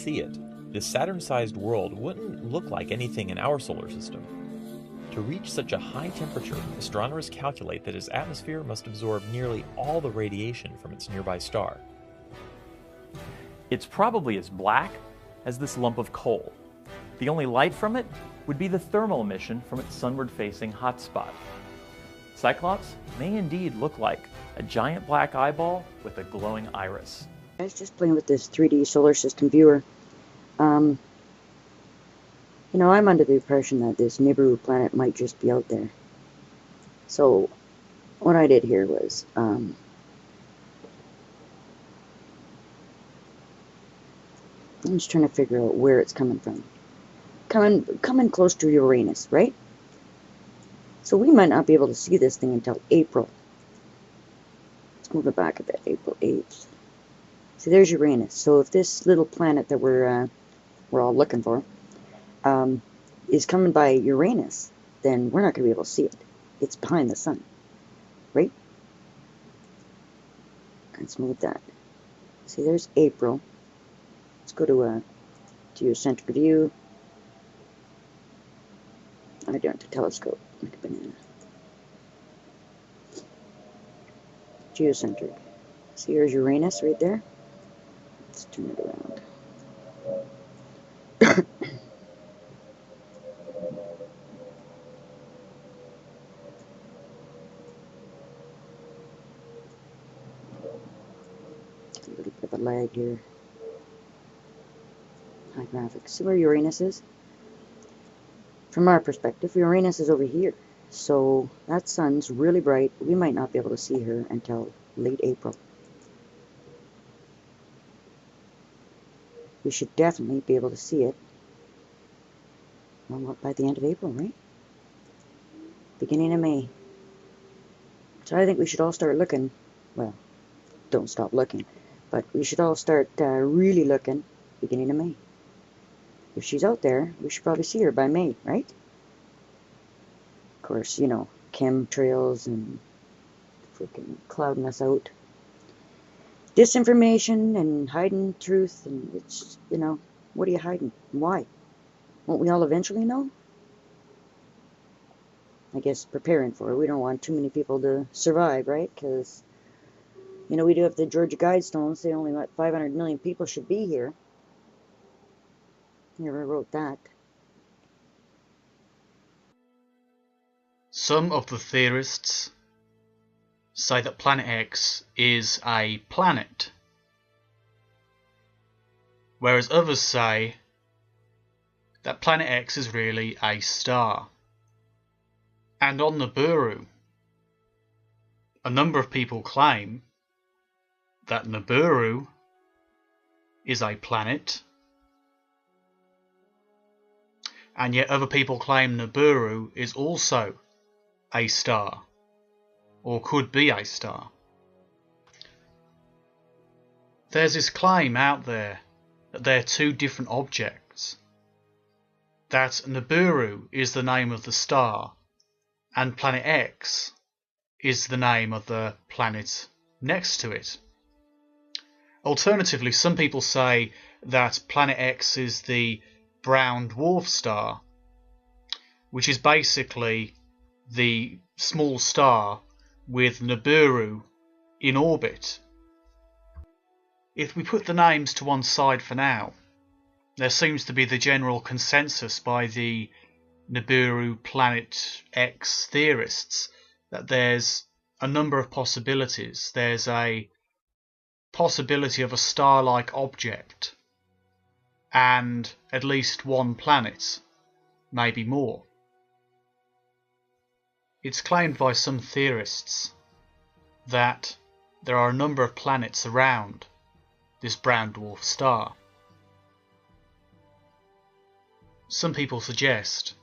see it, this Saturn-sized world wouldn't look like anything in our solar system. To reach such a high temperature, astronomers calculate that its atmosphere must absorb nearly all the radiation from its nearby star. It's probably as black as this lump of coal. The only light from it would be the thermal emission from its sunward-facing hotspot. Cyclops may indeed look like a giant black eyeball with a glowing iris. I was just playing with this 3D solar system viewer. I'm under the impression that this Nibiru planet might just be out there. So, what I did here was, I'm just trying to figure out where it's coming from. Coming close to Uranus, right? So we might not be able to see this thing until April. Let's move it back a bit, April 8th. See, there's Uranus. So if this little planet that we're all looking for is coming by Uranus, then we're not going to be able to see it. It's behind the sun, right? Let's move that. See, there's April. Let's go to geocentric view. I don't have a telescope, like a banana. Geocentric. See, here's Uranus right there. Let's turn it around. A little bit of a lag here. High graphics. See where Uranus is? From our perspective, Uranus is over here. So that sun's really bright. We might not be able to see her until late April. We should definitely be able to see it by the end of April, right? Beginning of May. So I think we should all start looking. Well, don't stop looking. But we should all start really looking beginning of May. If she's out there, we should probably see her by May, right? Of course, chemtrails and freaking clouding us out. Disinformation and hiding truth, and it's, what are you hiding? Why? Won't we all eventually know? I guess preparing for it. We don't want too many people to survive, right? Because, we do have the Georgia Guidestones say only, 500 million people should be here. Never wrote that. Some of the theorists say that Planet X is a planet, whereas others say that Planet X is really a star. And on Nibiru, a number of people claim that Nibiru is a planet, and yet other people claim Nibiru is also a star, or could be a star. There's this claim out there that they're two different objects, that Nibiru is the name of the star, and Planet X is the name of the planet next to it. Alternatively, some people say that Planet X is the brown dwarf star, which is basically the small star with Nibiru in orbit. If we put the names to one side for now, there seems to be the general consensus by the Nibiru Planet X theorists that there's a number of possibilities. There's a possibility of a star-like object and at least one planet, maybe more. It's claimed by some theorists that there are a number of planets around this brown dwarf star. Some people suggest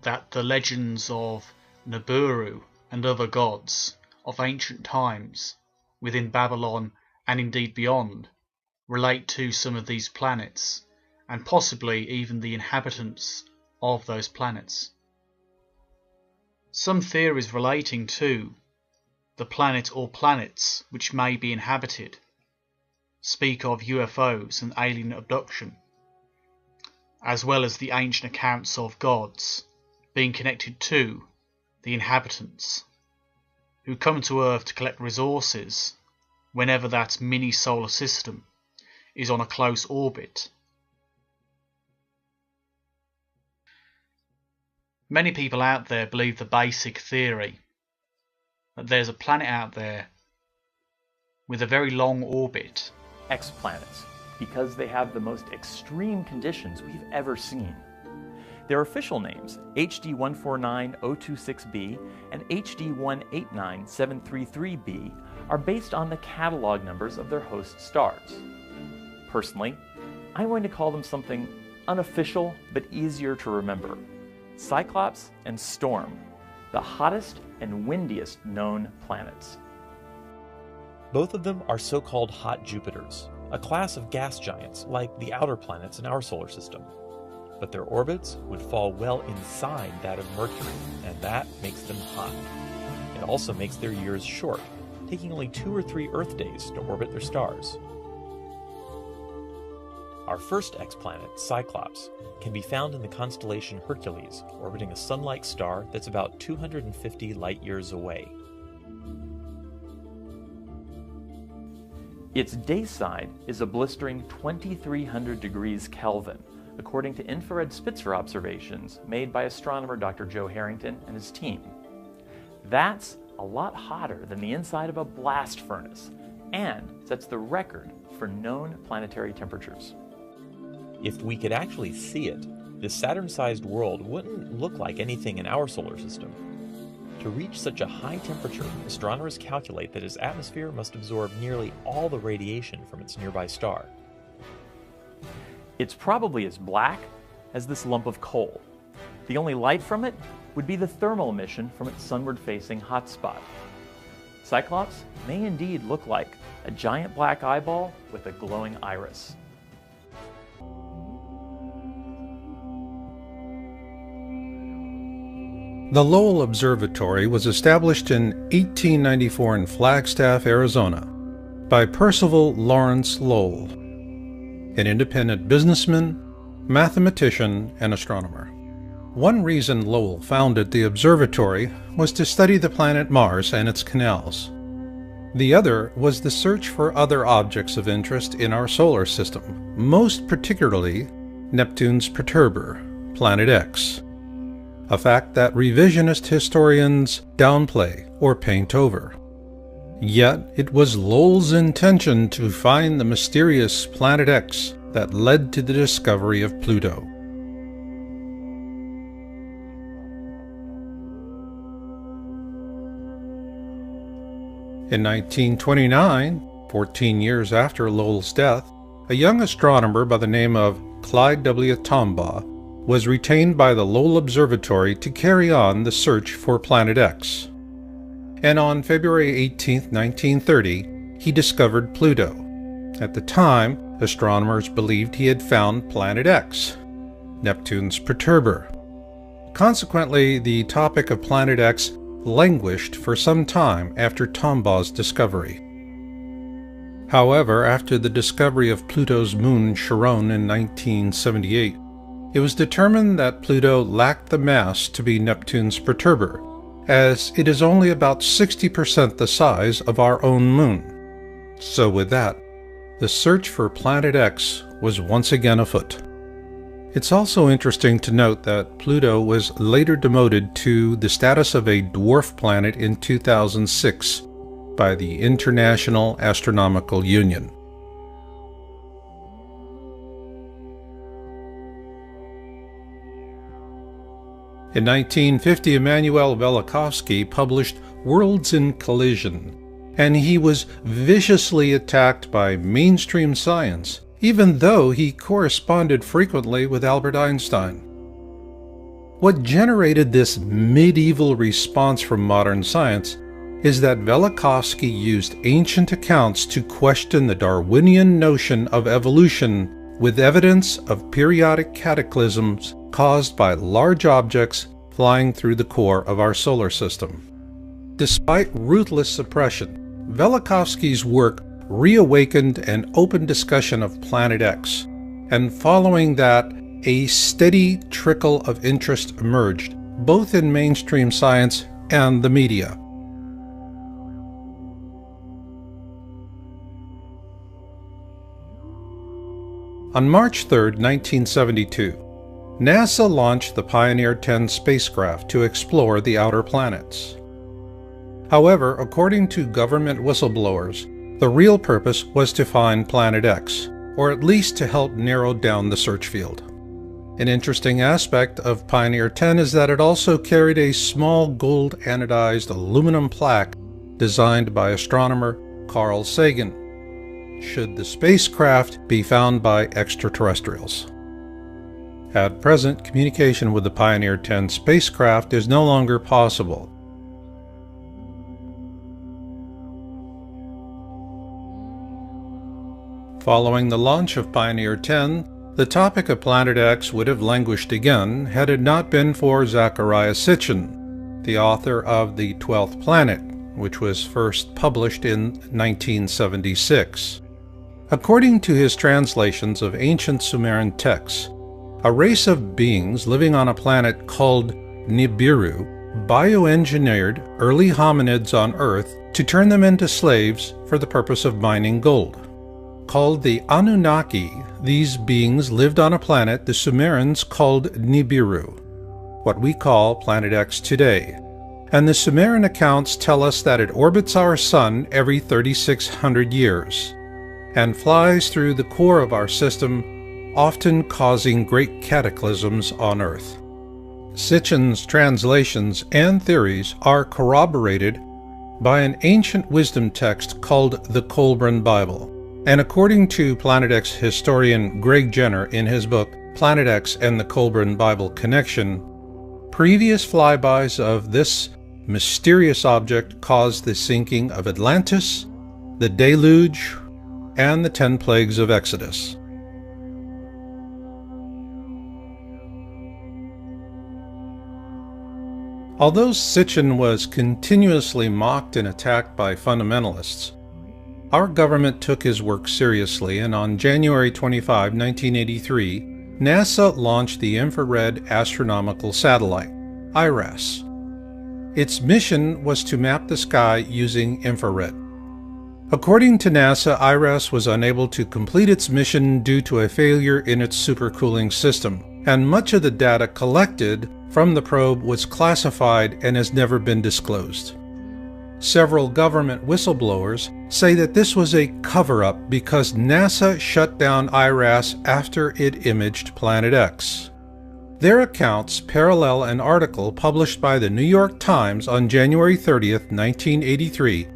that the legends of Nibiru and other gods of ancient times within Babylon and indeed beyond relate to some of these planets, and possibly even the inhabitants of those planets. Some theories relating to the planet or planets which may be inhabited speak of UFOs and alien abduction, as well as the ancient accounts of gods being connected to the inhabitants who come to Earth to collect resources whenever that mini solar system is on a close orbit. Many people out there believe the basic theory that there's a planet out there with a very long orbit. Exoplanets, because they have the most extreme conditions we've ever seen. Their official names, HD 149026b and HD 189733b, are based on the catalog numbers of their host stars. Personally, I'm going to call them something unofficial but easier to remember: Cyclops and Storm, the hottest and windiest known planets. Both of them are so-called hot Jupiters, a class of gas giants like the outer planets in our solar system. But their orbits would fall well inside that of Mercury, and that makes them hot. It also makes their years short, taking only 2 or 3 Earth days to orbit their stars. Our first exoplanet, Cyclops, can be found in the constellation Hercules, orbiting a sun-like star that's about 250 light-years away. Its day side is a blistering 2300 degrees Kelvin, according to infrared Spitzer observations made by astronomer Dr. Joe Harrington and his team. That's a lot hotter than the inside of a blast furnace, and sets the record for known planetary temperatures. If we could actually see it, this Saturn-sized world wouldn't look like anything in our solar system. To reach such a high temperature, astronomers calculate that its atmosphere must absorb nearly all the radiation from its nearby star. It's probably as black as this lump of coal. The only light from it would be the thermal emission from its sunward-facing hotspot. Cyclops may indeed look like a giant black eyeball with a glowing iris. The Lowell Observatory was established in 1894 in Flagstaff, Arizona, by Percival Lawrence Lowell, an independent businessman, mathematician, and astronomer. One reason Lowell founded the observatory was to study the planet Mars and its canals. The other was the search for other objects of interest in our solar system, most particularly Neptune's perturber, Planet X, a fact that revisionist historians downplay or paint over. Yet it was Lowell's intention to find the mysterious Planet X that led to the discovery of Pluto. In 1929, 14 years after Lowell's death, a young astronomer by the name of Clyde W. Tombaugh was retained by the Lowell Observatory to carry on the search for Planet X. And on February 18, 1930, he discovered Pluto. At the time, astronomers believed he had found Planet X, Neptune's perturber. Consequently, the topic of Planet X languished for some time after Tombaugh's discovery. However, after the discovery of Pluto's moon Charon in 1978, it was determined that Pluto lacked the mass to be Neptune's perturber, as it is only about 60% the size of our own moon. So with that, the search for Planet X was once again afoot. It's also interesting to note that Pluto was later demoted to the status of a dwarf planet in 2006 by the International Astronomical Union. In 1950, Emanuel Velikovsky published Worlds in Collision, and he was viciously attacked by mainstream science, even though he corresponded frequently with Albert Einstein. What generated this medieval response from modern science is that Velikovsky used ancient accounts to question the Darwinian notion of evolution with evidence of periodic cataclysms caused by large objects flying through the core of our solar system. Despite ruthless suppression, Velikovsky's work reawakened an open discussion of Planet X, and following that, a steady trickle of interest emerged, both in mainstream science and the media. On March 3, 1972, NASA launched the Pioneer 10 spacecraft to explore the outer planets. However, according to government whistleblowers, the real purpose was to find Planet X, or at least to help narrow down the search field. An interesting aspect of Pioneer 10 is that it also carried a small gold anodized aluminum plaque designed by astronomer Carl Sagan, should the spacecraft be found by extraterrestrials. At present, communication with the Pioneer 10 spacecraft is no longer possible. Following the launch of Pioneer 10, the topic of Planet X would have languished again had it not been for Zecharia Sitchin, the author of The 12th Planet, which was first published in 1976. According to his translations of ancient Sumerian texts, a race of beings living on a planet called Nibiru bioengineered early hominids on Earth to turn them into slaves for the purpose of mining gold. Called the Anunnaki, these beings lived on a planet the Sumerians called Nibiru, what we call Planet X today, and the Sumerian accounts tell us that it orbits our Sun every 3,600 years, and flies through the core of our system, often causing great cataclysms on Earth. Sitchin's translations and theories are corroborated by an ancient wisdom text called the Colburn Bible. And according to Planet X historian Greg Jenner in his book Planet X and the Colburn Bible Connection, previous flybys of this mysterious object caused the sinking of Atlantis, the deluge, and the 10 plagues of Exodus. Although Sitchin was continuously mocked and attacked by fundamentalists, our government took his work seriously, and on January 25, 1983, NASA launched the Infrared Astronomical Satellite, IRAS. Its mission was to map the sky using infrared. According to NASA, IRAS was unable to complete its mission due to a failure in its supercooling system, and much of the data collected from the probe was classified and has never been disclosed. Several government whistleblowers say that this was a cover-up because NASA shut down IRAS after it imaged Planet X. Their accounts parallel an article published by the New York Times on January 30, 1983,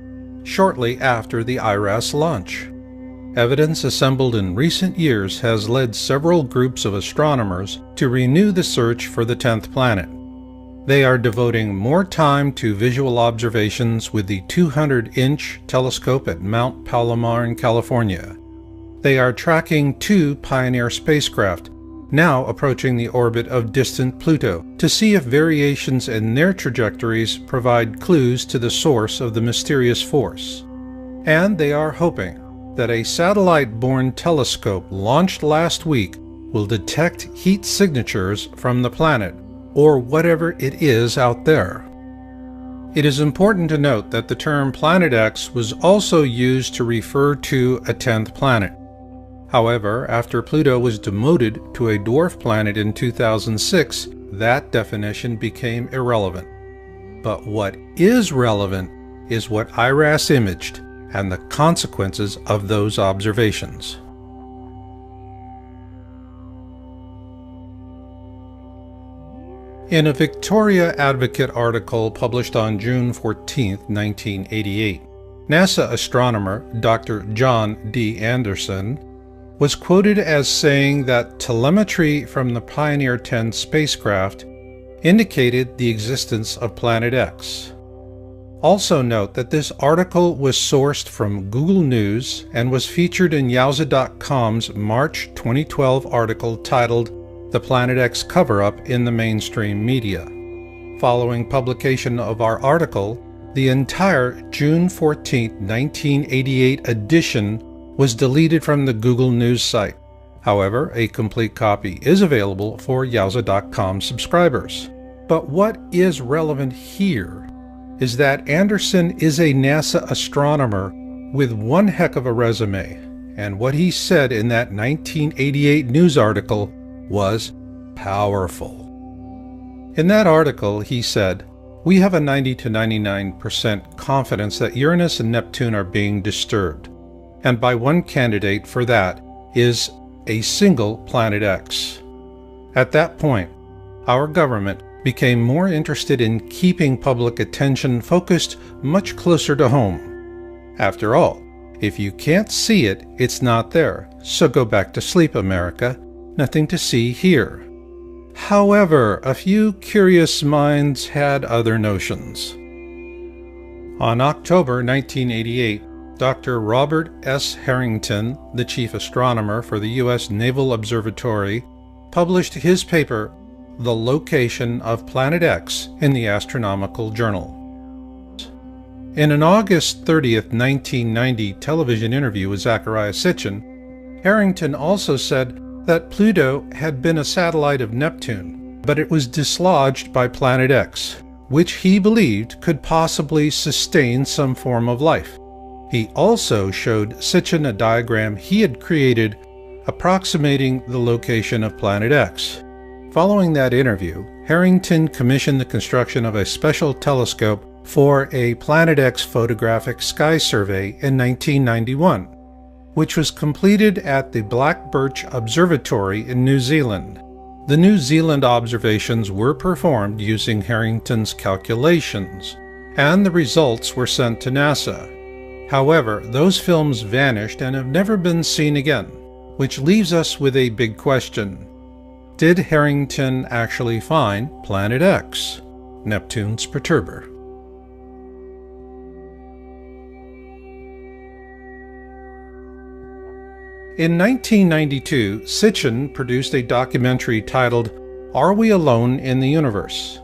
shortly after the IRAS launch. Evidence assembled in recent years has led several groups of astronomers to renew the search for the 10th planet. They are devoting more time to visual observations with the 200-inch telescope at Mount Palomar in California. They are tracking 2 Pioneer spacecraft, now approaching the orbit of distant Pluto, to see if variations in their trajectories provide clues to the source of the mysterious force. And they are hoping that a satellite-borne telescope launched last week will detect heat signatures from the planet, or whatever it is out there. It is important to note that the term Planet X was also used to refer to a 10th planet. However, after Pluto was demoted to a dwarf planet in 2006, that definition became irrelevant. But what is relevant is what IRAS imaged and the consequences of those observations. In a Victoria Advocate article published on June 14, 1988, NASA astronomer Dr. John D. Anderson was quoted as saying that telemetry from the Pioneer 10 spacecraft indicated the existence of Planet X. Also note that this article was sourced from Google News and was featured in Yowza.com's March 2012 article titled "The Planet X Cover-Up in the Mainstream Media." Following publication of our article, the entire June 14, 1988 edition was deleted from the Google News site. However, a complete copy is available for Yowza.com subscribers. But what is relevant here is that Anderson is a NASA astronomer with one heck of a resume, and what he said in that 1988 news article was powerful. In that article, he said, "We have a 90 to 99% confidence that Uranus and Neptune are being disturbed, and by one candidate for that is a single Planet X." At that point, our government became more interested in keeping public attention focused much closer to home. After all, if you can't see it, it's not there, so go back to sleep, America. Nothing to see here. However, a few curious minds had other notions. On October 1988, Dr. Robert S. Harrington, the chief astronomer for the U.S. Naval Observatory, published his paper, The Location of Planet X, in the Astronomical Journal. In an August 30, 1990 television interview with Zecharia Sitchin, Harrington also said that Pluto had been a satellite of Neptune, but it was dislodged by Planet X, which he believed could possibly sustain some form of life. He also showed Sitchin a diagram he had created approximating the location of Planet X. Following that interview, Harrington commissioned the construction of a special telescope for a Planet X photographic sky survey in 1991, which was completed at the Black Birch Observatory in New Zealand. The New Zealand observations were performed using Harrington's calculations, and the results were sent to NASA. However, those films vanished and have never been seen again, which leaves us with a big question. Did Harrington actually find Planet X, Neptune's perturber? In 1992, Sitchin produced a documentary titled, Are We Alone in the Universe?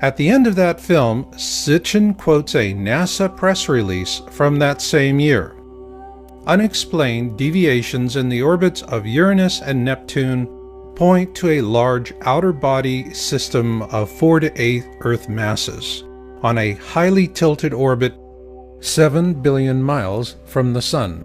At the end of that film, Sitchin quotes a NASA press release from that same year. Unexplained deviations in the orbits of Uranus and Neptune point to a large outer body system of 4 to 8 Earth masses on a highly tilted orbit 7 billion miles from the Sun.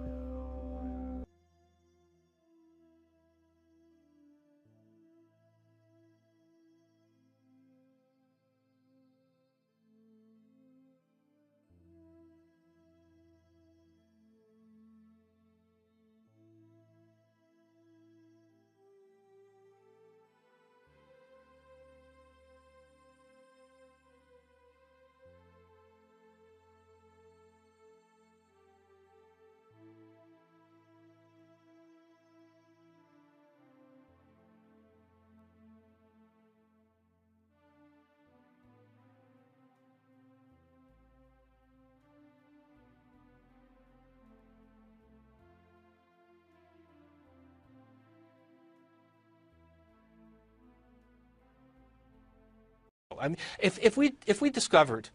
I mean, if we discovered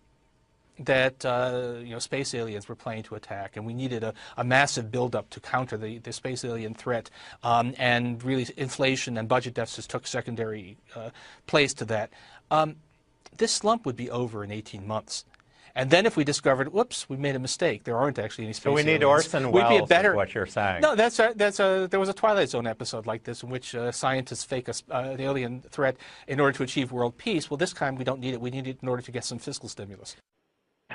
that space aliens were planning to attack, and we needed a massive buildup to counter the space alien threat, and really inflation and budget deficits took secondary place to that, this slump would be over in 18 months. And then if we discovered, whoops, we made a mistake, there aren't actually any space aliens. So we need Orson Welles, is what you're saying. No, there was a Twilight Zone episode like this in which scientists fake an alien threat in order to achieve world peace. Well, this time we don't need it. We need it in order to get some fiscal stimulus.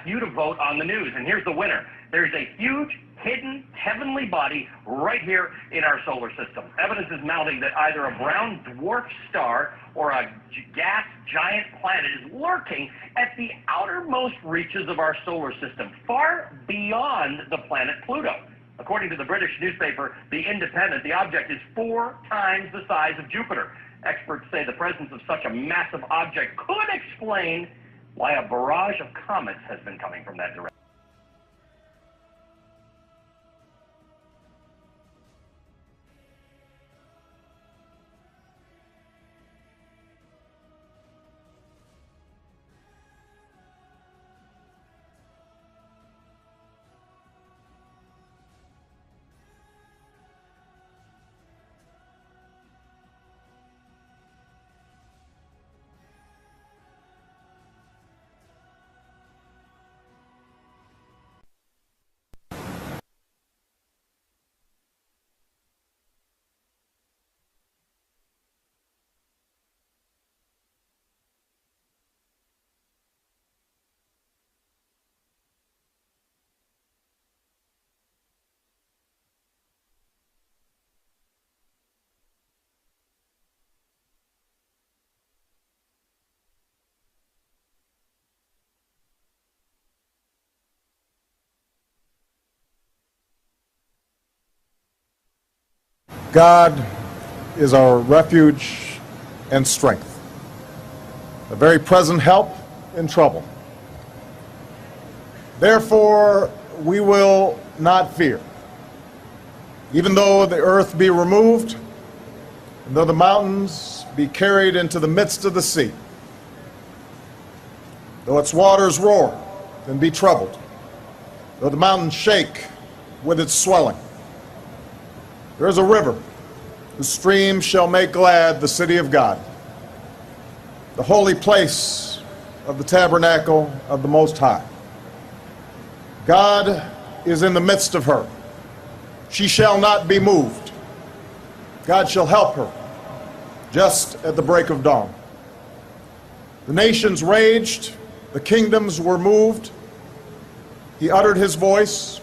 You to vote on the news, and here's the winner. There's a huge, hidden, heavenly body right here in our solar system. Evidence is mounting that either a brown dwarf star or a gas giant planet is lurking at the outermost reaches of our solar system, far beyond the planet Pluto. According to the British newspaper The Independent, the object is 4 times the size of Jupiter. Experts say the presence of such a massive object could explain why a barrage of comets has been coming from that direction. God is our refuge and strength, a very present help in trouble. Therefore, we will not fear, even though the earth be removed, and though the mountains be carried into the midst of the sea, though its waters roar and be troubled, though the mountains shake with its swelling. There is a river whose stream shall make glad the city of God, the holy place of the tabernacle of the Most High. God is in the midst of her. She shall not be moved. God shall help her just at the break of dawn. The nations raged, the kingdoms were moved. He uttered his voice,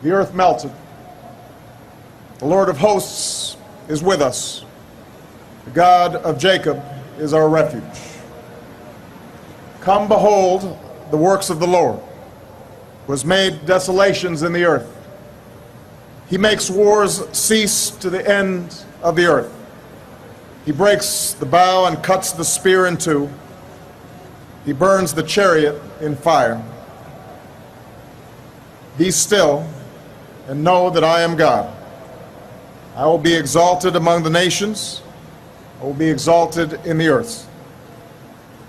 the earth melted. The Lord of hosts is with us. The God of Jacob is our refuge. Come behold the works of the Lord, who has made desolations in the earth. He makes wars cease to the end of the earth. He breaks the bow and cuts the spear in two. He burns the chariot in fire. Be still and know that I am God. I will be exalted among the nations. I will be exalted in the earth.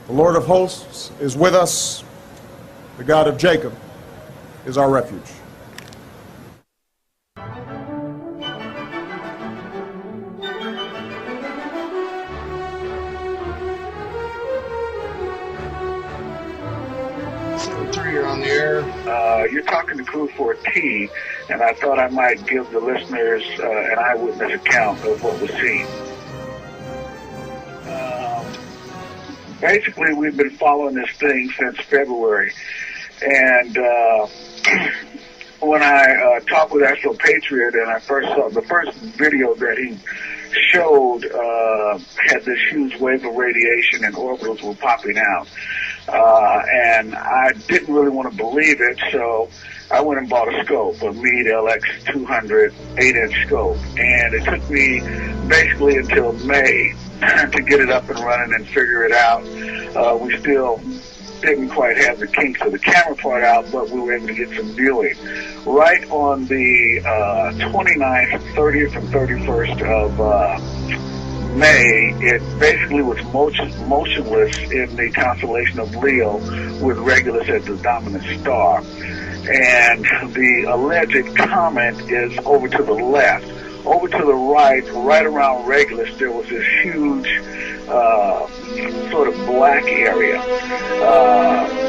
The Lord of hosts is with us. The God of Jacob is our refuge. You're on the air. You're talking to Crew 4T, and I thought I might give the listeners an eyewitness account of what was seen. Basically, we've been following this thing since February, and when I talked with Astro Patriot and I first saw the first video that he showed had this huge wave of radiation and orbitals were popping out. And I didn't really want to believe it, so I went and bought a scope, a Meade LX200 8-inch scope. And it took me basically until May to get it up and running and figure it out. We still didn't quite have the kinks of the camera part out, but we were able to get some viewing. Right on the 29th, 30th, and 31st of May, it basically was motionless in the constellation of Leo with Regulus as the dominant star. And the alleged comet is over to the left. Over to the right, right around Regulus, there was this huge sort of black area.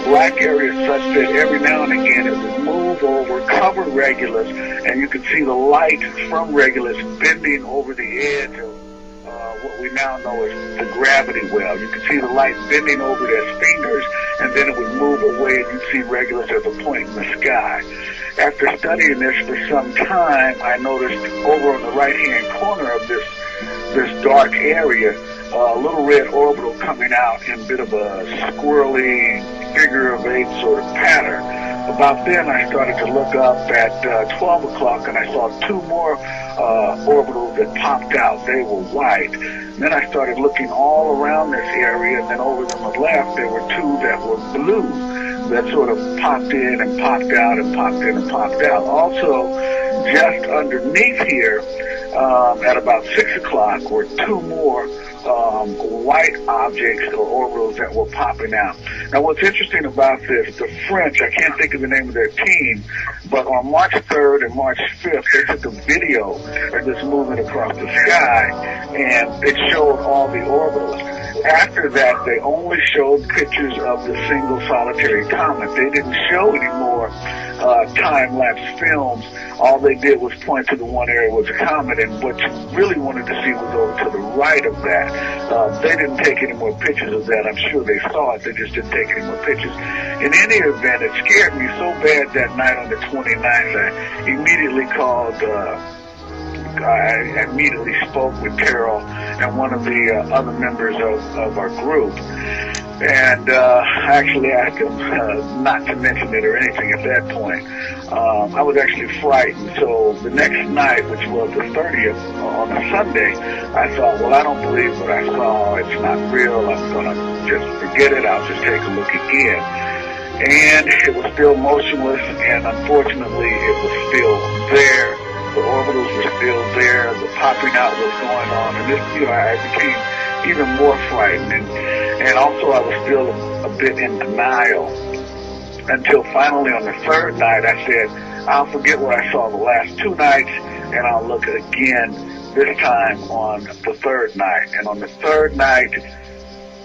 Black area such that every now and again it would move over, cover Regulus, and you could see the light from Regulus bending over the edge of what we now know as the gravity well. You could see the light bending over their fingers, and then it would move away, and you'd see Regulus as a point in the sky. After studying this for some time, I noticed over on the right-hand corner of this dark area, a little red orbital coming out in a bit of a squirrely figure-of-8 sort of pattern. About then, I started to look up at 12 o'clock, and I saw two more orbitals that popped out. They were white. Then I started looking all around this area, and then over on the left, there were two that were blue that sort of popped in and popped out and popped in and popped out. Also, just underneath here, at about 6 o'clock, were two more white objects or orbitals that were popping out. Now, what's interesting about this, the French, I can't think of the name of their team, but on March 3rd and March 5th, they took a video of this movement across the sky, and it showed all the orbitals. After that, they only showed pictures of the single solitary comet. They didn't show any more time-lapse films. All they did was point to the one area was a comet, and what you really wanted to see was over to the right of that. They didn't take any more pictures of that. I'm sure they saw it. They just didn't take any more pictures. In any event, it scared me so bad that night on the 29th, I immediately called I immediately spoke with Carol and one of the other members of our group. And actually asked him not to mention it or anything at that point. I was actually frightened. So the next night, which was the 30th, on a Sunday, I thought, well, I don't believe what I saw. It's not real. I'm going to just forget it. I'll just take a look again. And it was still motionless, and unfortunately, it was still there. The orbitals were still there. The popping out was going on. And this, I became even more frightened. And also, I was still a bit in denial until finally on the third night, I said, I'll forget what I saw the last 2 nights, and I'll look again this time on the third night. And on the third night,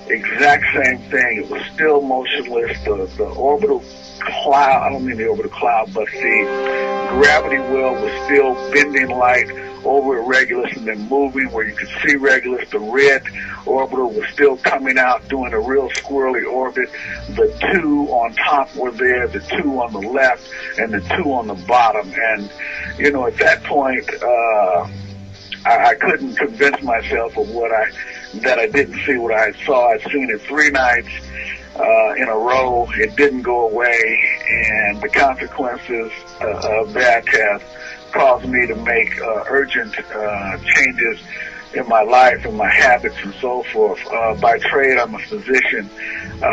exact same thing. It was still motionless. The orbital cloud, I don't mean the orbital cloud, but the gravity well was still bending light over at Regulus and then moving where you could see Regulus. The red orbital was still coming out, doing a real squirrely orbit. The 2 on top were there, the 2 on the left, and the 2 on the bottom. And, at that point, I couldn't convince myself of that I didn't see what I saw. I'd seen it 3 nights in a row. It didn't go away, and the consequences of that have caused me to make urgent changes in my life and my habits and so forth. By trade, I'm a physician /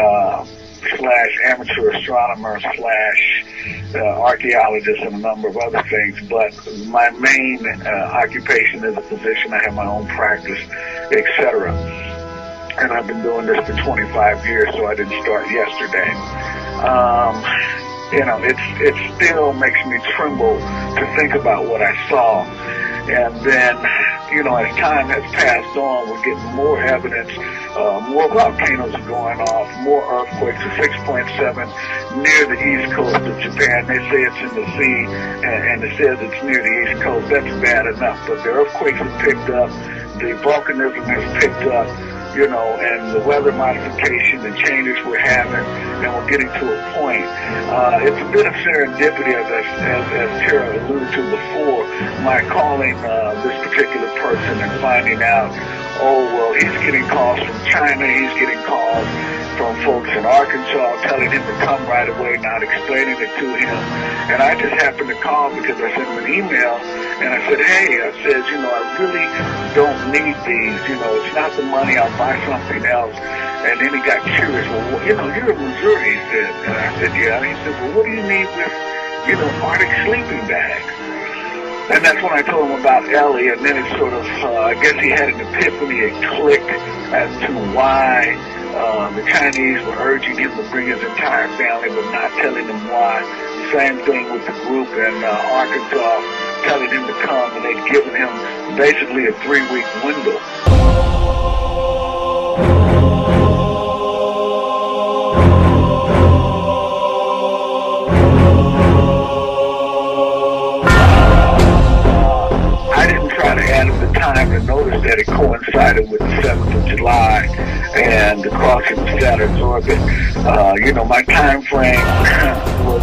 amateur astronomer / archaeologist and a number of other things, but my main occupation is a physician. I have my own practice, etc. And I've been doing this for 25 years, so I didn't start yesterday. It still makes me tremble to think about what I saw. And then, as time has passed on, we're getting more evidence. More volcanoes are going off, more earthquakes. A 6.7 near the east coast of Japan. They say it's in the sea, and it says it's near the east coast. That's bad enough. But the earthquakes have picked up, the volcanism has picked up, and the weather modification and changes we're having, and we're getting to a point. It's a bit of serendipity, as Tara alluded to before, my calling this particular person and finding out, he's getting calls from China, he's getting calls from folks in Arkansas telling him to come right away, not explaining it to him. And I just happened to call because I sent him an email, and I said, hey, I really don't need these. It's not the money, I'll buy something else. And then he got curious, well, you're in Missouri, he said. And I said, yeah. And he said, well, what do you need with, Arctic sleeping bags? And that's when I told him about Ellie, and then it sort of, I guess he had an epiphany, it clicked as to why the Chinese were urging him to bring his entire family, but not telling him why. Same thing with the group in Arkansas, telling him to come, and they'd given him basically a 3-week window. Time to notice that it coincided with the 7th of July and the crossing of Saturn's orbit. My time frame was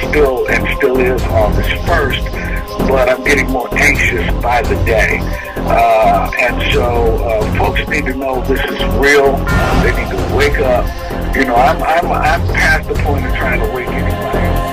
still is August 1st, but I'm getting more anxious by the day. And so folks need to know this is real. They need to wake up. I'm past the point of trying to wake anybody up.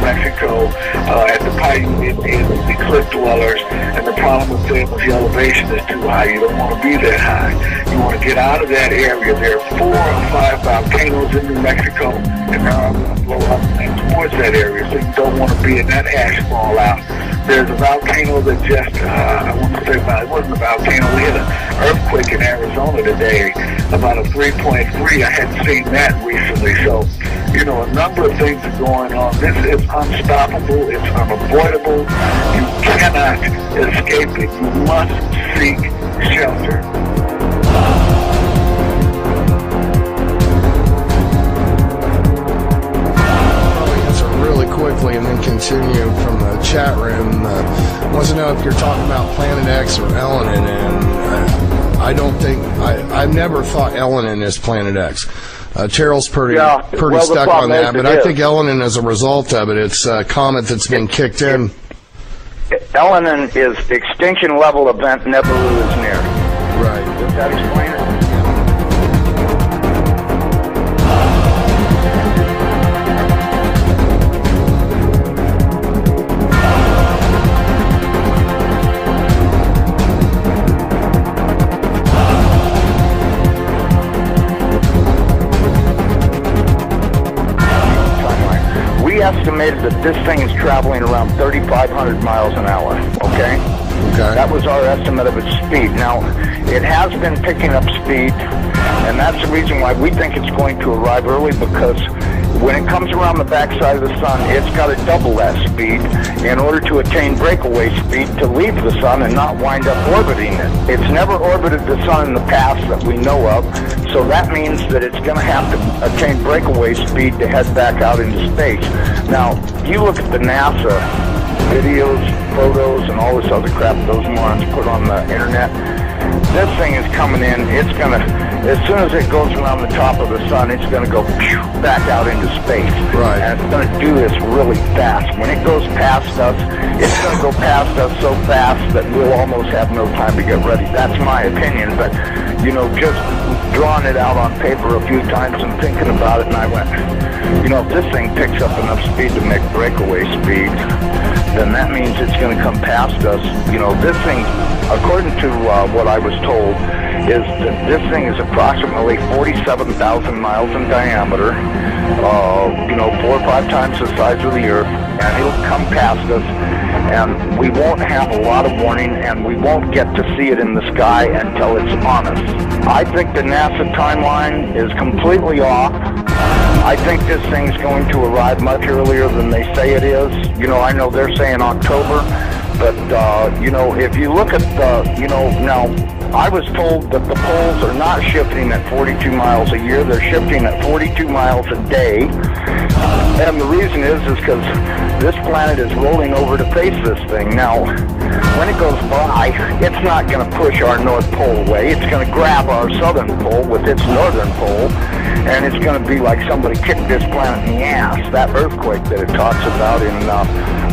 Mexico, at the Pike in the cliff dwellers, and the problem with them is the elevation is too high. You don't want to be that high. You want to get out of that area. There are 4 or 5 volcanoes in New Mexico, and they're all going to blow up towards that area, so you don't want to be in that ash fallout. There's a volcano that just, I want to say, it wasn't a volcano. We had an earthquake in Arizona today, about a 3.3. I hadn't seen that recently. So, a number of things are going on. This is unstoppable. It's unavoidable. You cannot escape it. You must seek shelter. Quickly and then continue from the chat room. Wants to know if you're talking about Planet X or Elenin, and I've never thought Elenin is Planet X. Terrell's pretty stuck on that, but I think Elenin is a result of it. It's a comet that's been kicked in. Elenin is extinction level event, Nibiru is near. Right. Does that explain it? We estimated that this thing is traveling around 3,500 miles an hour, okay? Okay. That was our estimate of its speed. Now, it has been picking up speed, and that's the reason why we think it's going to arrive early, because when it comes around the backside of the sun, it's got to double that speed in order to attain breakaway speed to leave the sun and not wind up orbiting it. It's never orbited the sun in the past that we know of, so that means that it's going to have to attain breakaway speed to head back out into space. Now, you look at the NASA videos, photos, and all this other crap those morons put on the internet. This thing is coming in, it's going to, as soon as it goes around the top of the sun, it's going to go back out into space. Right. And it's going to do this really fast. When it goes past us, it's going to go past us so fast that we'll almost have no time to get ready. That's my opinion, but, you know, just drawing it out on paper a few times and thinking about it, and I went, you know, if this thing picks up enough speed to make breakaway speed, then that means it's going to come past us. You know, this thing, according to what I was told, is that this thing is approximately 47,000 miles in diameter, you know, 4 or 5 times the size of the Earth, and it'll come past us, and we won't have a lot of warning, and we won't get to see it in the sky until it's on us. I think the NASA timeline is completely off. I think this thing's going to arrive much earlier than they say it is. You know, I know they're saying October, but, you know, if you look at the, you know, now, I was told that the poles are not shifting at 42 miles a year, they're shifting at 42 miles a day. And the reason is because this planet is rolling over to face this thing. Now, when it goes by, it's not going to push our North Pole away. It's going to grab our southern pole with its northern pole, and it's going to be like somebody kicked this planet in the ass. That earthquake that it talks about in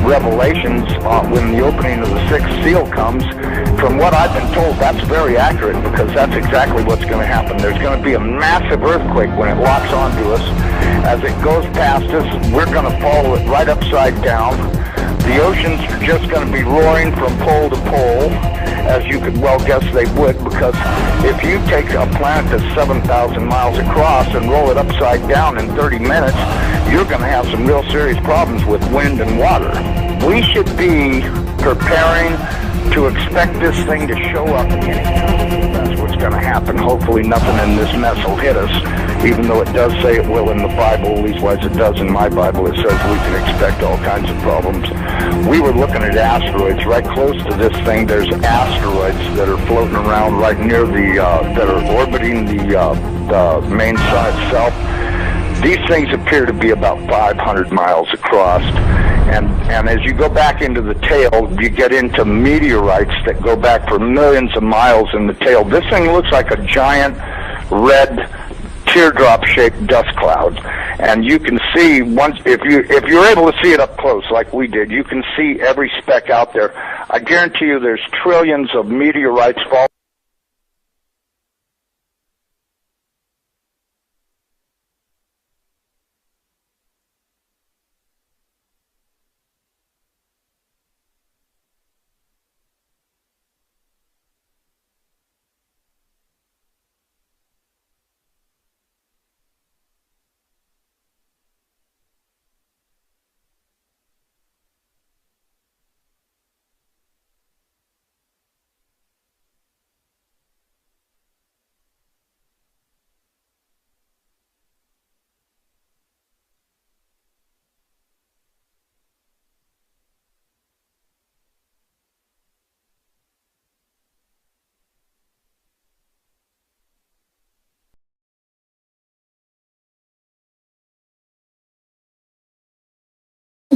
Revelations, when the opening of the sixth seal comes, from what I've been told, that's very accurate, because that's exactly what's going to happen. There's going to be a massive earthquake when it locks onto us. As it goes past us, we're going to follow it right upside down. The oceans are just going to be roaring from pole to pole, as you could well guess they would, because if you take a planet that's 7,000 miles across and roll it upside down in 30 minutes, you're going to have some real serious problems with wind and water. We should be preparing to expect this thing to show up anytime. That's what's going to happen. Hopefully nothing in this mess will hit us, even though it does say it will in the Bible, leastwise it does in my Bible. It says we can expect all kinds of problems. We were looking at asteroids right close to this thing. There's asteroids that are floating around right near the, that are orbiting the main sun itself. These things appear to be about 500 miles across. And as you go back into the tail, you get into meteorites that go back for millions of miles in the tail. This thing looks like a giant red teardrop-shaped dust cloud. And you can see, once if you're able to see it up close like we did, you can see every speck out there. I guarantee you there's trillions of meteorites falling.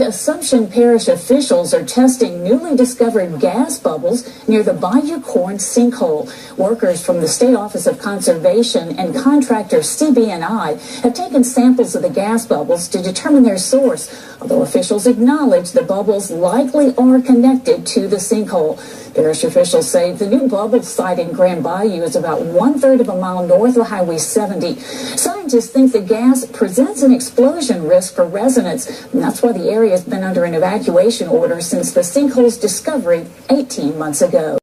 Assumption Parish officials are testing newly discovered gas bubbles near the Bayou Corn sinkhole. Workers from the State Office of Conservation and contractor CB&I have taken samples of the gas bubbles to determine their source, although officials acknowledge the bubbles likely are connected to the sinkhole. Parish officials say the new bubble site in Grand Bayou is about 1/3 of a mile north of Highway 70. Scientists think the gas presents an explosion risk for residents, and that's why the area has been under an evacuation order since the sinkhole's discovery 18 months ago.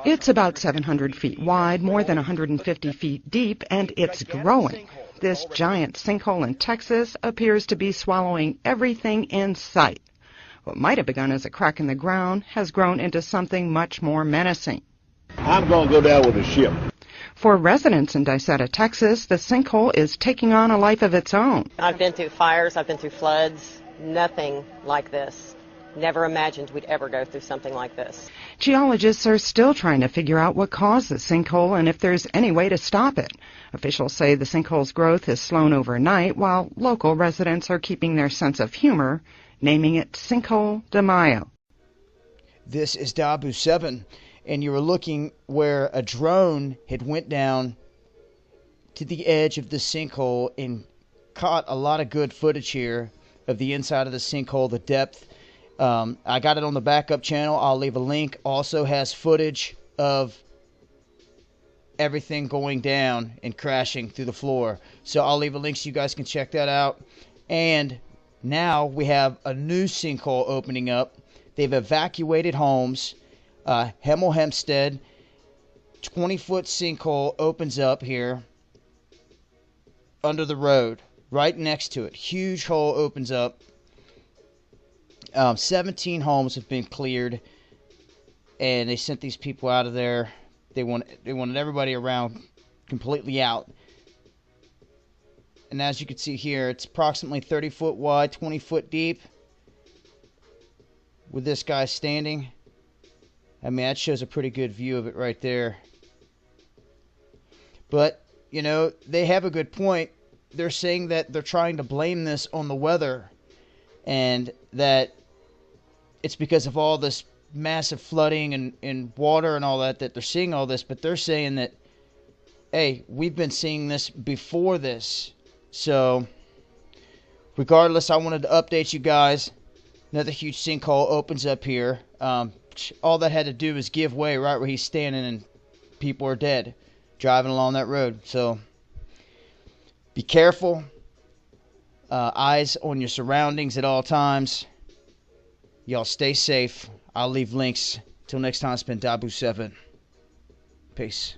It's about 700 feet wide, more than 150 feet deep, and it's growing. This giant sinkhole in Texas appears to be swallowing everything in sight. What might have begun as a crack in the ground has grown into something much more menacing. I'm going to go down with a ship. For residents in Dicetta, Texas, the sinkhole is taking on a life of its own. I've been through fires, I've been through floods, nothing like this. Never imagined we'd ever go through something like this. Geologists are still trying to figure out what caused the sinkhole and if there's any way to stop it. Officials say the sinkhole's growth has slowed overnight, while local residents are keeping their sense of humor, naming it Sinkhole de Mayo. This is Dabu 7, and you were looking where a drone had went down to the edge of the sinkhole and caught a lot of good footage here of the inside of the sinkhole, the depth. I got it on the backup channel. I'll leave a link. Also has footage of everything going down and crashing through the floor. So I'll leave a link so you guys can check that out. And now we have a new sinkhole opening up. They've evacuated homes. Hemel Hempstead, 20-foot sinkhole opens up here under the road, right next to it. Huge hole opens up. 17 homes have been cleared, and they sent these people out of there. They wanted everybody around completely out. And as you can see here, it's approximately 30 foot wide, 20 foot deep. With this guy standing, I mean, that shows a pretty good view of it right there. But, you know, they have a good point. They're saying that they're trying to blame this on the weather, and that it's because of all this massive flooding and water and all that they're seeing all this. But they're saying that, hey, we've been seeing this before this. So, regardless, I wanted to update you guys. Another huge sinkhole opens up here. All that had to do was give way right where he's standing, and people are dead driving along that road. So, be careful. Eyes on your surroundings at all times. Y'all stay safe. I'll leave links. Till next time, it's been Dabu 7. Peace.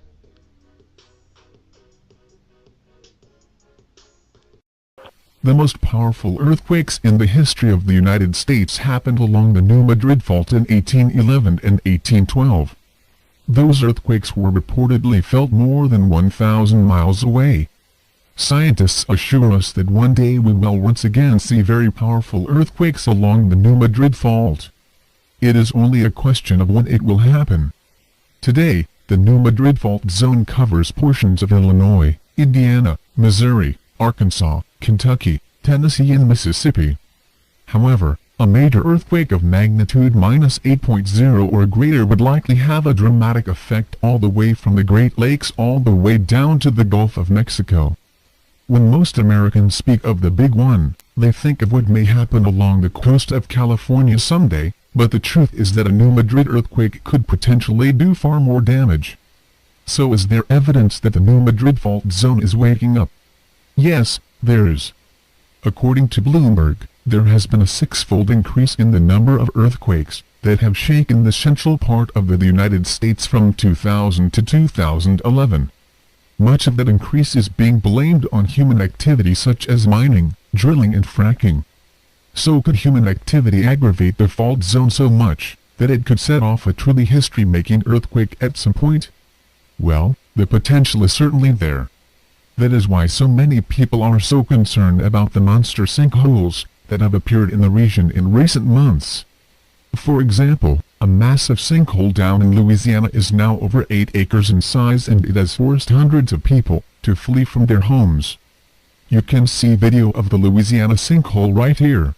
The most powerful earthquakes in the history of the United States happened along the New Madrid Fault in 1811 and 1812. Those earthquakes were reportedly felt more than 1,000 miles away. Scientists assure us that one day we will once again see very powerful earthquakes along the New Madrid Fault. It is only a question of when it will happen. Today, the New Madrid Fault zone covers portions of Illinois, Indiana, Missouri, Arkansas, Kentucky, Tennessee and Mississippi. However, a major earthquake of magnitude -8.0 or greater would likely have a dramatic effect all the way from the Great Lakes all the way down to the Gulf of Mexico. When most Americans speak of the big one, they think of what may happen along the coast of California someday, but the truth is that a New Madrid earthquake could potentially do far more damage. So is there evidence that the New Madrid Fault zone is waking up? Yes, there is. According to Bloomberg, there has been a six-fold increase in the number of earthquakes that have shaken the central part of the United States from 2000 to 2011. Much of that increase is being blamed on human activity such as mining, drilling and fracking. So could human activity aggravate the fault zone so much that it could set off a truly history-making earthquake at some point? Well, the potential is certainly there. That is why so many people are so concerned about the monster sinkholes that have appeared in the region in recent months. For example, a massive sinkhole down in Louisiana is now over 8 acres in size, and it has forced hundreds of people to flee from their homes. You can see video of the Louisiana sinkhole right here.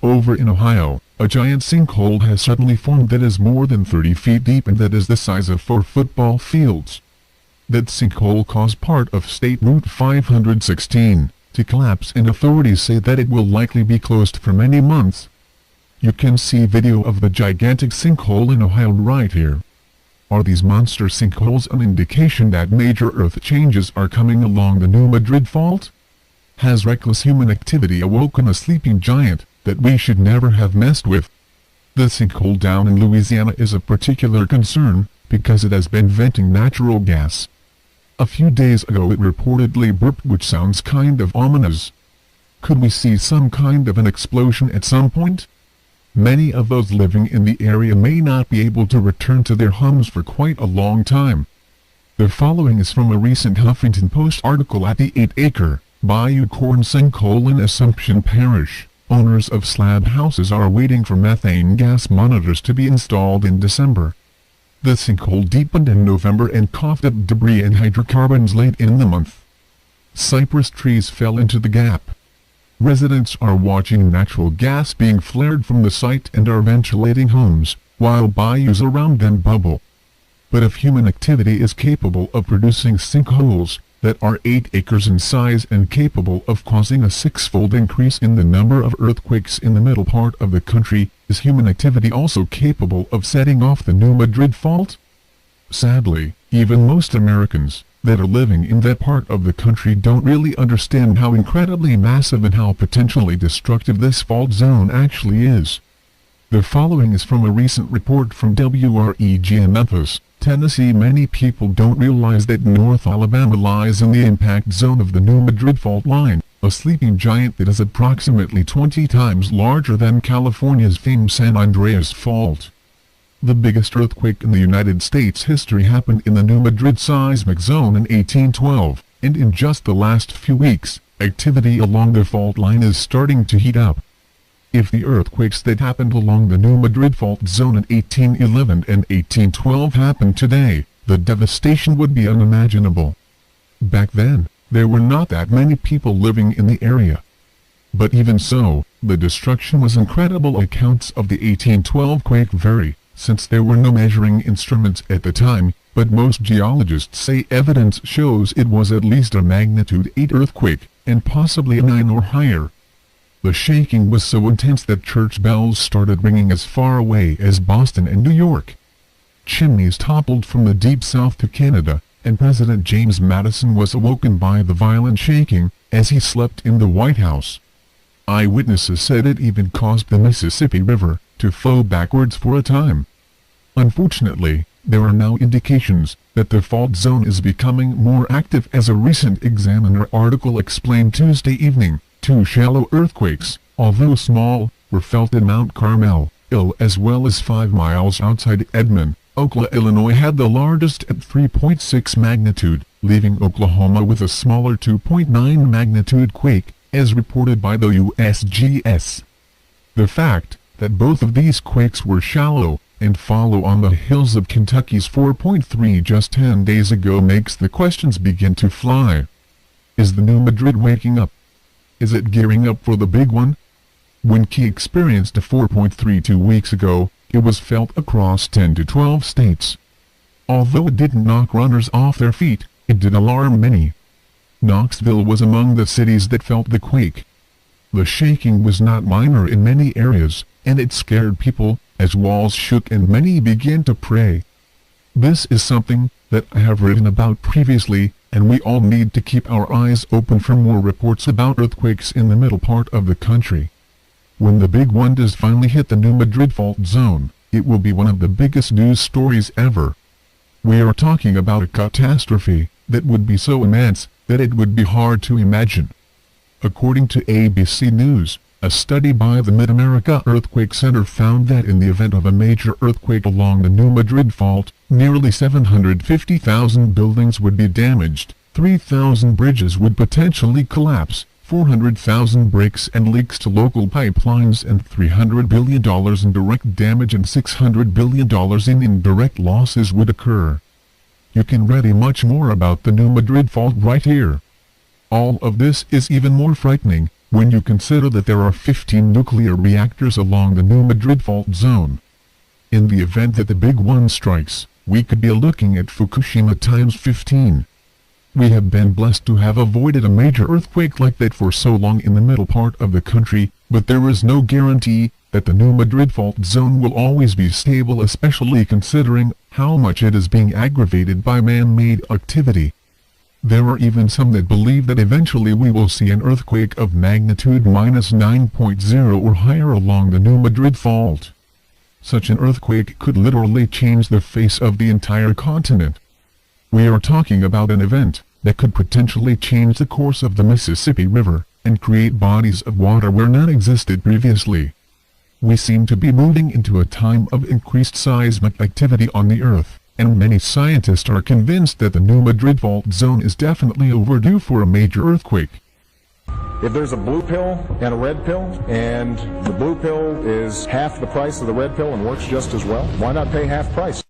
Over in Ohio, a giant sinkhole has suddenly formed that is more than 30 feet deep and that is the size of 4 football fields. That sinkhole caused part of State Route 516 to collapse, and authorities say that it will likely be closed for many months. You can see video of the gigantic sinkhole in Ohio right here. Are these monster sinkholes an indication that major earth changes are coming along the New Madrid Fault? Has reckless human activity awoken a sleeping giant that we should never have messed with? The sinkhole down in Louisiana is a particular concern, because it has been venting natural gas. A few days ago it reportedly burped, which sounds kind of ominous. Could we see some kind of an explosion at some point? Many of those living in the area may not be able to return to their homes for quite a long time. The following is from a recent Huffington Post article at the 8-acre Bayou Corn sinkhole in Assumption Parish. Owners of slab houses are waiting for methane gas monitors to be installed in December. The sinkhole deepened in November and coughed up debris and hydrocarbons late in the month. Cypress trees fell into the gap. Residents are watching natural gas being flared from the site and are ventilating homes, while bayous around them bubble. But if human activity is capable of producing sinkholes that are 8 acres in size and capable of causing a 6-fold increase in the number of earthquakes in the middle part of the country, is human activity also capable of setting off the New Madrid Fault? Sadly, even most Americans that are living in that part of the country don't really understand how incredibly massive and how potentially destructive this fault zone actually is. The following is from a recent report from WREG in Memphis, Tennessee. Many people don't realize that North Alabama lies in the impact zone of the New Madrid Fault line, a sleeping giant that is approximately 20 times larger than California's famed San Andreas Fault. The biggest earthquake in the United States history happened in the New Madrid seismic zone in 1812, and in just the last few weeks, activity along the fault line is starting to heat up. If the earthquakes that happened along the New Madrid Fault zone in 1811 and 1812 happened today, the devastation would be unimaginable. Back then, there were not that many people living in the area. But even so, the destruction was incredible. Accounts of the 1812 quake vary, since there were no measuring instruments at the time, but most geologists say evidence shows it was at least a magnitude 8 earthquake, and possibly a 9 or higher. The shaking was so intense that church bells started ringing as far away as Boston and New York. Chimneys toppled from the deep south to Canada, and President James Madison was awoken by the violent shaking as he slept in the White House. Eyewitnesses said it even caused the Mississippi River to flow backwards for a time. Unfortunately, there are now indications that the fault zone is becoming more active, as a recent Examiner article explained Tuesday evening. 2 shallow earthquakes, although small, were felt in Mount Carmel, as well as 5 miles outside Edmond, Oklahoma. Illinois had the largest at 3.6 magnitude, leaving Oklahoma with a smaller 2.9 magnitude quake, as reported by the USGS. The fact that both of these quakes were shallow and follow on the hills of Kentucky's 4.3 just 10 days ago makes the questions begin to fly. Is the New Madrid waking up? Is it gearing up for the big one? When Key experienced a 4.3 2 weeks ago, it was felt across 10 to 12 states. Although it didn't knock runners off their feet, it did alarm many. Knoxville was among the cities that felt the quake. The shaking was not minor in many areas, and it scared people, as walls shook and many began to pray. This is something that I have written about previously, and we all need to keep our eyes open for more reports about earthquakes in the middle part of the country. When the big one does finally hit the New Madrid Fault zone, it will be one of the biggest news stories ever. We are talking about a catastrophe that would be so immense that it would be hard to imagine. According to ABC News, a study by the Mid-America Earthquake Center found that in the event of a major earthquake along the New Madrid Fault, nearly 750,000 buildings would be damaged, 3,000 bridges would potentially collapse, 400,000 breaks and leaks to local pipelines, and $300 billion in direct damage and $600 billion in indirect losses would occur. You can read much more about the New Madrid Fault right here. All of this is even more frightening when you consider that there are 15 nuclear reactors along the New Madrid fault zone. In the event that the big one strikes, we could be looking at Fukushima times 15. We have been blessed to have avoided a major earthquake like that for so long in the middle part of the country, but there is no guarantee that the New Madrid fault zone will always be stable, especially considering how much it is being aggravated by man-made activity. There are even some that believe that eventually we will see an earthquake of magnitude -9.0 or higher along the New Madrid fault. Such an earthquake could literally change the face of the entire continent. We are talking about an event that could potentially change the course of the Mississippi River and create bodies of water where none existed previously. We seem to be moving into a time of increased seismic activity on the Earth, and many scientists are convinced that the New Madrid fault zone is definitely overdue for a major earthquake. If there's a blue pill and a red pill, and the blue pill is half the price of the red pill and works just as well, why not pay half price?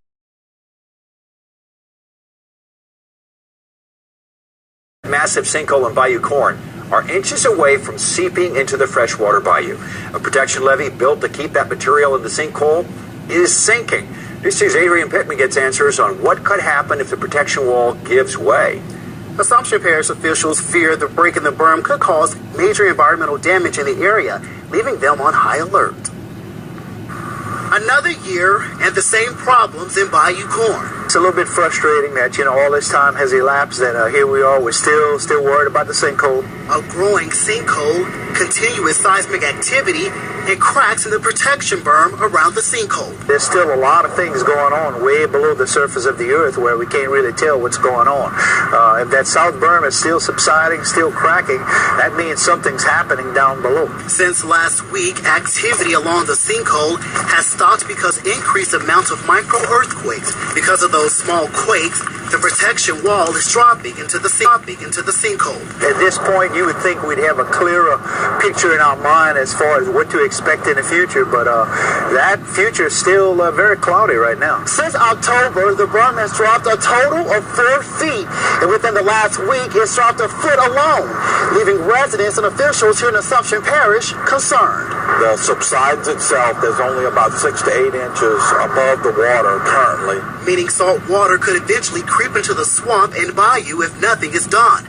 Massive sinkhole in Bayou Corn are inches away from seeping into the freshwater bayou. A protection levee built to keep that material in the sinkhole is sinking. This is Adrian Pittman gets answers on what could happen if the protection wall gives way. Assumption Parish officials fear the break in the berm could cause major environmental damage in the area, leaving them on high alert. Another year and the same problems in Bayou Corn. It's a little bit frustrating that, all this time has elapsed and here we are, we're still worried about the sinkhole. A growing sinkhole, continuous seismic activity, and cracks in the protection berm around the sinkhole. There's still a lot of things going on way below the surface of the earth where we can't really tell what's going on. If that south berm is still subsiding, still cracking, that means something's happening down below. Since last week, activity along the sinkhole has stopped because increased amounts of micro-earthquakes. Because of those small quakes, the protection wall is dropping into the sinkhole. At this point, you would think we'd have a clearer picture in our mind as far as what to expect in the future, but that future is still very cloudy right now. Since October, the berm has dropped a total of 4 feet, and within the last week, it's dropped a foot alone, leaving residents and officials here in Assumption Parish concerned. The subsidence itself is only about 6 to 8 inches above the water currently. Meaning salt water could eventually creep into the swamp and bayou if nothing is done.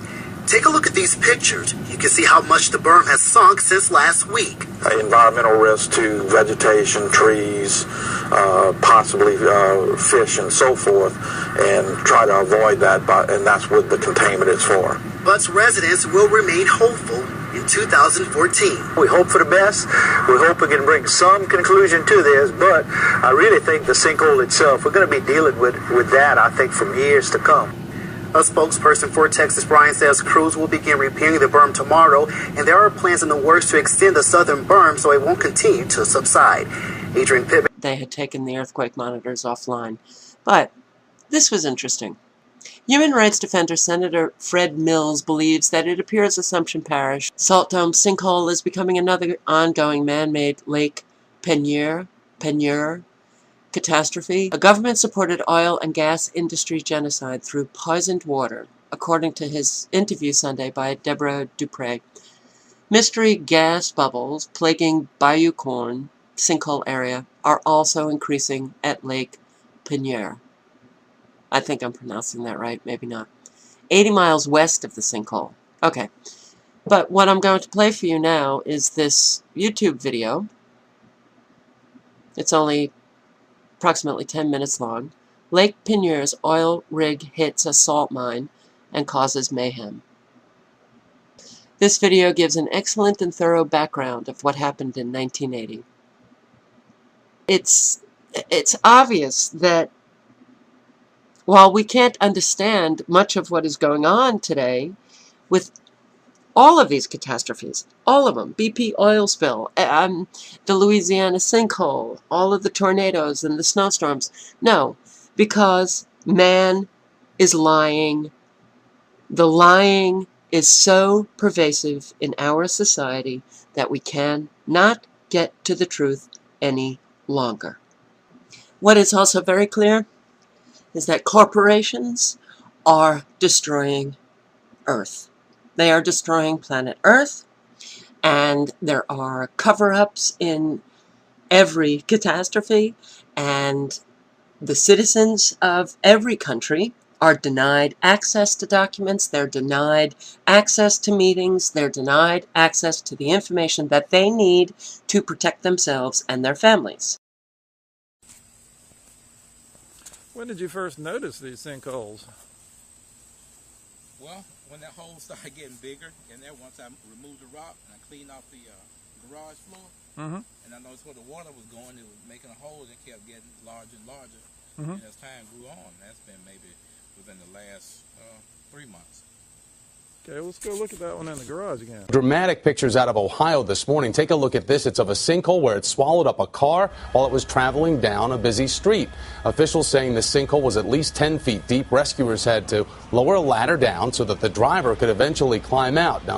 Take a look at these pictures. You can see how much the berm has sunk since last week. Environmental risk to vegetation, trees, possibly fish and so forth, and try to avoid that, and that's what the containment is for. But residents will remain hopeful in 2014. We hope for the best. We hope we can bring some conclusion to this, but I really think the sinkhole itself, we're going to be dealing with that, I think, from years to come. A spokesperson for Texas Bryan says crews will begin repairing the berm tomorrow, and there are plans in the works to extend the southern berm so it won't continue to subside. Adrian Pittman. They had taken the earthquake monitors offline. But this was interesting. Human rights defender Senator Fred Mills believes that it appears Assumption Parish Salt Dome sinkhole is becoming another ongoing man-made Lake Peigneur catastrophe, a government-supported oil and gas industry genocide through poisoned water, according to his interview Sunday by Deborah Dupre. Mystery gas bubbles plaguing Bayou Corn sinkhole area are also increasing at Lake Peigneur. I think I'm pronouncing that right, maybe not. 80 miles west of the sinkhole. Okay, but what I'm going to play for you now is this YouTube video. It's only approximately 10 minutes long. Lake Peigneur's oil rig hits a salt mine and causes mayhem. This video gives an excellent and thorough background of what happened in 1980. It's obvious that while we can't understand much of what is going on today with all of these catastrophes, all of them, BP oil spill, the Louisiana sinkhole, all of the tornadoes and the snowstorms, no, because man is lying. The lying is so pervasive in our society that we cannot get to the truth any longer. What is also very clear is that corporations are destroying Earth. They are destroying planet Earth, and there are cover-ups in every catastrophe, and the citizens of every country are denied access to documents, they're denied access to meetings, they're denied access to the information that they need to protect themselves and their families. When did you first notice these sinkholes? Well, when that hole started getting bigger in there, once I removed the rock and I cleaned off the garage floor, and I noticed where the water was going, it was making a hole and kept getting larger and larger. And as time grew on, that's been maybe within the last 3 months. Okay, let's go look at that one in the garage again. Dramatic pictures out of Ohio this morning. Take a look at this. It's of a sinkhole where it swallowed up a car while it was traveling down a busy street. Officials saying the sinkhole was at least 10 feet deep. Rescuers had to lower a ladder down so that the driver could eventually climb out. Now,